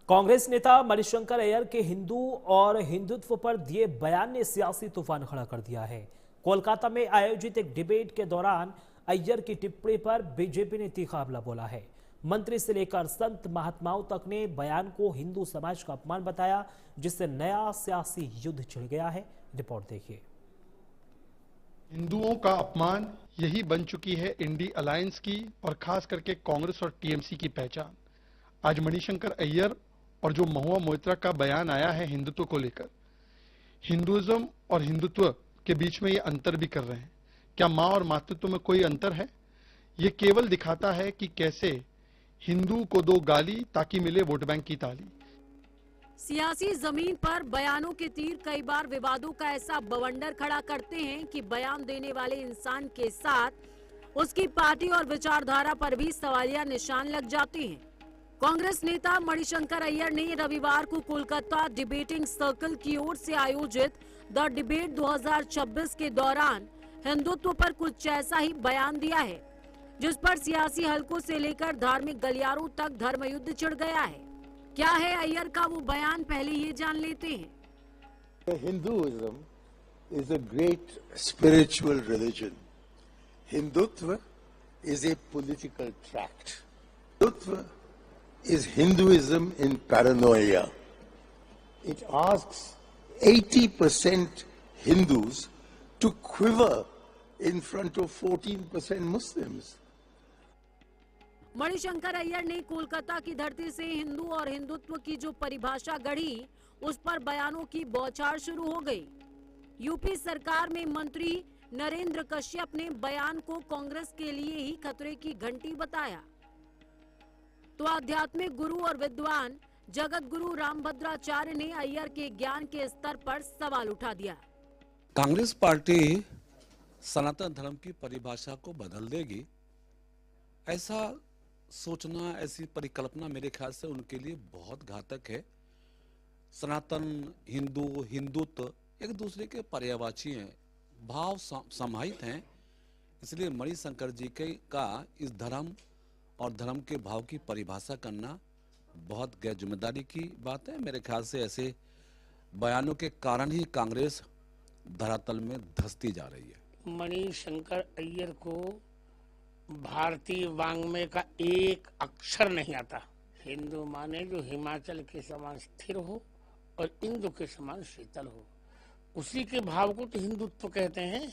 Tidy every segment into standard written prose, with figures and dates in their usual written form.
कांग्रेस नेता मणिशंकर अय्यर के हिंदू और हिंदुत्व पर दिए बयान ने सियासी तूफान खड़ा कर दिया है। कोलकाता में आयोजित एक डिबेट के दौरान अय्यर की टिप्पणी पर बीजेपी ने तीखा हमला बोला है। मंत्री से लेकर संत महात्माओं तक ने बयान को हिंदू समाज का अपमान बताया, जिससे नया सियासी युद्ध छिड़ गया है। रिपोर्ट देखिए। हिंदुओं का अपमान यही बन चुकी है इंडी अलायंस की और खास करके कांग्रेस और टीएमसी की पहचान। आज मणिशंकर अय्यर और जो महुआ मोइत्रा का बयान आया है हिंदुत्व को लेकर, हिंदुइज्म और हिंदुत्व के बीच में ये अंतर भी कर रहे हैं। क्या मां और मातृत्व में कोई अंतर है? ये केवल दिखाता है कि कैसे हिंदू को दो गाली ताकि मिले वोट बैंक की ताली। सियासी जमीन पर बयानों के तीर कई बार विवादों का ऐसा बवंडर खड़ा करते हैं कि बयान देने वाले इंसान के साथ उसकी पार्टी और विचारधारा पर भी सवालिया निशान लग जाते हैं। कांग्रेस नेता मणिशंकर अय्यर ने रविवार को कोलकाता डिबेटिंग सर्कल की ओर से आयोजित द डिबेट 2026 के दौरान हिंदुत्व पर कुछ ऐसा ही बयान दिया है, जिस पर सियासी हलकों से लेकर धार्मिक गलियारों तक धर्म युद्ध छिड़ गया है। क्या है अय्यर का वो बयान, पहले ये जान लेते हैं। Hinduism is a great spiritual religion. Hindutva is a political tract. Hindutva is Hinduism in paranoia. It asks 80% Hindus to quiver in front of 14% Muslims. Manishankar Iyer ने कोलकाता की धरती से हिंदू और हिंदुत्व की जो परिभाषा गढ़ी, उस पर बयानों की बौछार शुरू हो गई। यूपी सरकार में मंत्री नरेंद्र कश्यप ने बयान को कांग्रेस के लिए ही खतरे की घंटी बताया, तो आध्यात्मिक गुरु और विद्वान जगत गुरु रामभद्राचार्य ने अय्यर के ज्ञान के स्तर पर सवाल उठा दिया। कांग्रेस पार्टी सनातन धर्म की परिभाषा को बदल देगी, ऐसा सोचना, ऐसी परिकल्पना मेरे ख्याल से उनके लिए बहुत घातक है। सनातन, हिंदू, हिंदुत्व एक दूसरे के पर्यायवाची हैं, भाव समाहित हैं। इसलिए मणिशंकर जी का इस धर्म और धर्म के भाव की परिभाषा करना बहुत गैर जिम्मेदारी की बात है। मेरे ख्याल से ऐसे बयानों के कारण ही कांग्रेस धरातल में धंसती जा रही है। मणिशंकर अय्यर को भारतीय वाङ्मय का एक अक्षर नहीं आता। हिंदू माने जो हिमाचल के समान स्थिर हो और इंदु के समान शीतल हो, उसी के भाव को तो हिंदुत्व कहते हैं।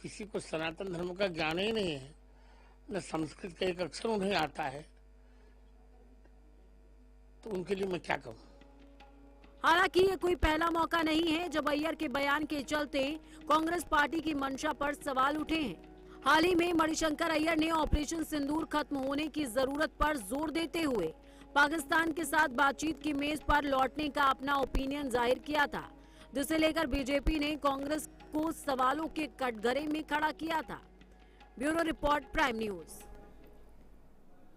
किसी को सनातन धर्म का ज्ञान ही नहीं है, न संस्कृत का एक अक्षर उन्हें आता है, तो उनके लिए मैं क्या कहूँ। हालांकि ये कोई पहला मौका नहीं है जब अय्यर के बयान के चलते कांग्रेस पार्टी की मंशा पर सवाल उठे हैं। हाल ही में मणिशंकर अय्यर ने ऑपरेशन सिंदूर खत्म होने की जरूरत पर जोर देते हुए पाकिस्तान के साथ बातचीत की मेज पर लौटने का अपना ओपिनियन जाहिर किया था, जिसे लेकर बीजेपी ने कांग्रेस को सवालों के कटघरे में खड़ा किया था। Bureau report, prime news.